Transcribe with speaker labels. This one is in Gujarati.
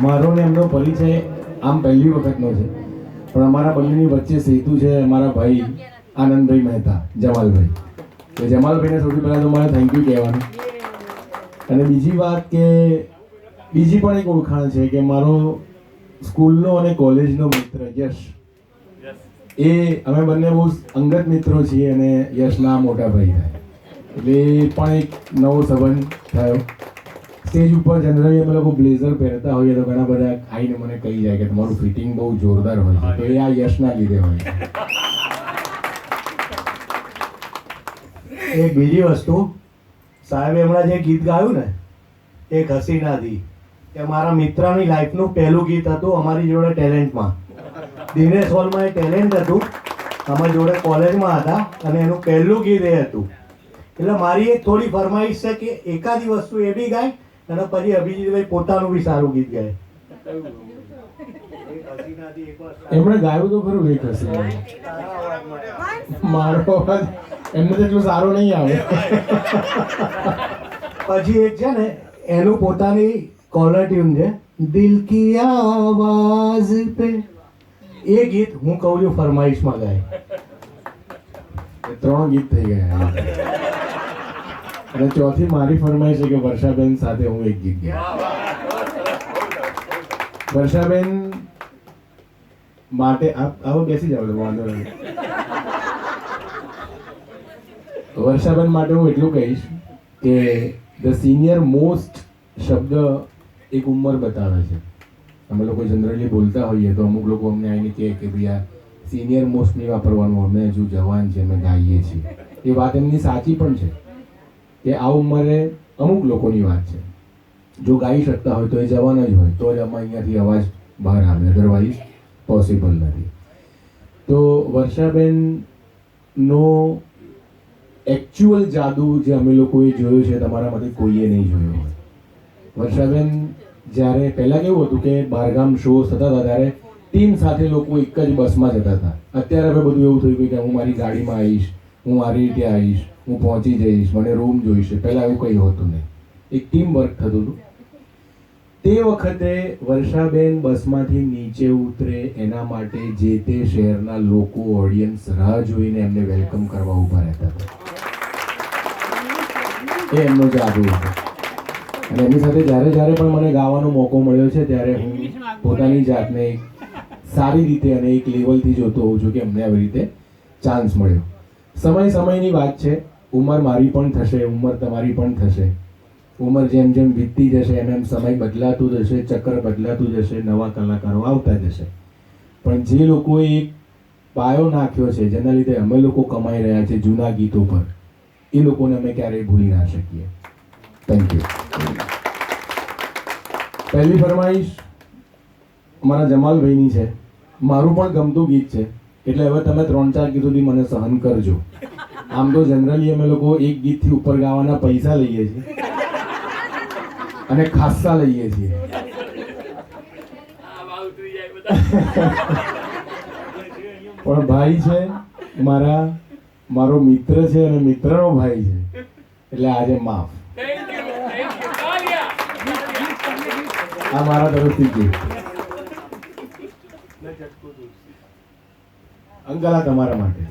Speaker 1: મારો ને એમનો પરિચય આમ પહેલી વખતનો છે, પણ અમારા બંનેની વચ્ચે સેતુ છે અમારા ભાઈ આનંદભાઈ મહેતા, જમાલભાઈ. તો જમાલભાઈને સૌથી પહેલાં તો મારે થેન્ક યુ કહેવાનું. અને બીજી વાત કે બીજી પણ એક ઓળખાણ છે કે મારો સ્કૂલનો અને કોલેજનો મિત્ર યશ, એ અમે બંને બહુ અંગત મિત્રો છીએ અને યશના મોટા ભાઈ થાય, એટલે એ પણ એક નવો સંબંધ થયો. સ્ટેજ ઉપર જનરલી અમે લોકો બ્લેઝર પહેરતા હોઈએ તો ઘણા બધા આવીને મને કહી જાય કે તમારું ફિટિંગ બહુ જોરદાર હોય છે, તો એ આ યશના લીધે હોય છે.
Speaker 2: એક બીજી વસ્તુ, સાહેબે હમણાં જે ગીત ગાયું ને એક હસીનાથી, કે મારા મિત્રની લાઈફનું પહેલું ગીત હતું અમારી જોડે ટેલેન્ટમાં. દિનેશ હોલમાં એ ટેલેન્ટ હતું, અમારી જોડે કોલેજમાં હતા અને એનું પહેલું ગીત એ હતું. એટલે મારી એક થોડી ફરમાઈશ છે કે એકાદી વસ્તુ એ બી ગાય અને પછી અભિજીતભાઈ પોતાનું બી સારું ગીત ગાય.
Speaker 1: એમણે ગાયું તો ખરું એક હશે, મારો અવાજ એમને તો એટલું સારો નહીં આવે.
Speaker 2: પછી એક છે ને એનું પોતાની કોલર ટ્યુન છે, દિલ કી આવાઝ પે, એ ગીત હું કહું છું ફરમાઈશમાં ગાય.
Speaker 1: એ 3 ગીત થઈ ગયા. અને ચોથી મારી ફરમાઈશ છે કે વર્ષાબેન સાથે હું એક ગીત ગાઉં. વર્ષાબેન માટે આવો બેસી જાવ, વાંધો નહીં. વર્ષાબેન માટે હું એટલું કહીશ કે ધ સિનિયર મોસ્ટ શબ્દ એક ઉંમર બતાવે છે. અમે લોકો જનરલી બોલતા હોઈએ તો અમુક લોકો અમને આવીને કહે કે ભાઈ આ સિનિયર મોસ્ટ નહીં વાપરવાનું, અમે હજુ જવાન છે, અમે ગાઈએ છીએ. એ વાત એમની સાચી પણ છે કે આ ઉંમરે અમુક લોકોની વાત છે, જો ગાઈ શકતા હોય તો એ જવાન જ હોય, તો જ અમે અહીંયાથી અવાજ બહાર આવે, અધરવાઇઝ પોસિબલ નથી. તો વર્ષાબેનનો એકચ્યુઅલ જાદુ જે અમે લોકોએ જોયો છે તમારામાંથી કોઈએ નહીં જોયો હોય. વર્ષાબેન જ્યારે પહેલાં કેવું હતું કે બહારગામ શો થતા હતા ત્યારે ટીમ સાથે લોકો એક જ બસમાં જતા હતા. અત્યારે હવે બધું એવું થયું કે હું મારી ગાડીમાં આવીશ, હું મારી રીતે આવીશ, હું પહોંચી જઈશ, મને રૂમ જોઈશે. પહેલાં એવું કંઈ હોતું નહીં, એક ટીમ વર્ક થતું હતું. તે વખતે વર્ષાબેન બસમાંથી નીચે ઉતરે એના માટે જે તે શહેરના લોકો, ઓડિયન્સ રાહ જોઈને એમને વેલકમ કરવા ઊભા રહેતા હતા. એ એમનો જાદુ હતો. અને એની સાથે જ્યારે પણ મને ગાવાનો મોકો મળ્યો છે ત્યારે હું પોતાની જાતને એક સારી રીતે અને એક લેવલથી જોતો હોઉં છું કે અમને આવી રીતે ચાન્સ મળ્યો. સમયની વાત છે, ઉંમર મારી પણ થશે, ઉંમર તમારી પણ થશે. ઉંમર જેમ જેમ વીતતી જશે એમ સમય બદલાતું જશે, ચક્ર બદલાતું જશે, નવા કલાકારો આવતા જશે. પણ જે લોકોએ એક પાયો નાખ્યો છે, જેના લીધે અમે લોકો કમાઈ રહ્યા છે જૂના ગીતો પર, એ લોકોને અમે ક્યારેય ભૂલી ના શકીએ. Thank you. પહેલી ફરમાઈશ મારા જમાલભાઈની છે. મારું પણ ગમતું ગીત છે, એટલે હવે તમે 3-4 ગીત સુધી મને સહન કરજો. આમ તો જનરલી અમે લોકો એક ગીતથી ઉપર ગાવાના પૈસા લઈએ છીએ અને ખાસ્સા લઈએ છીએ. પણ ભાઈ છે મારો મિત્ર છે અને મિત્રનો ભાઈ છે, એટલે આજે માફ. આ મારા તરફથી ગીત. અંકલ આ તમારા માટે.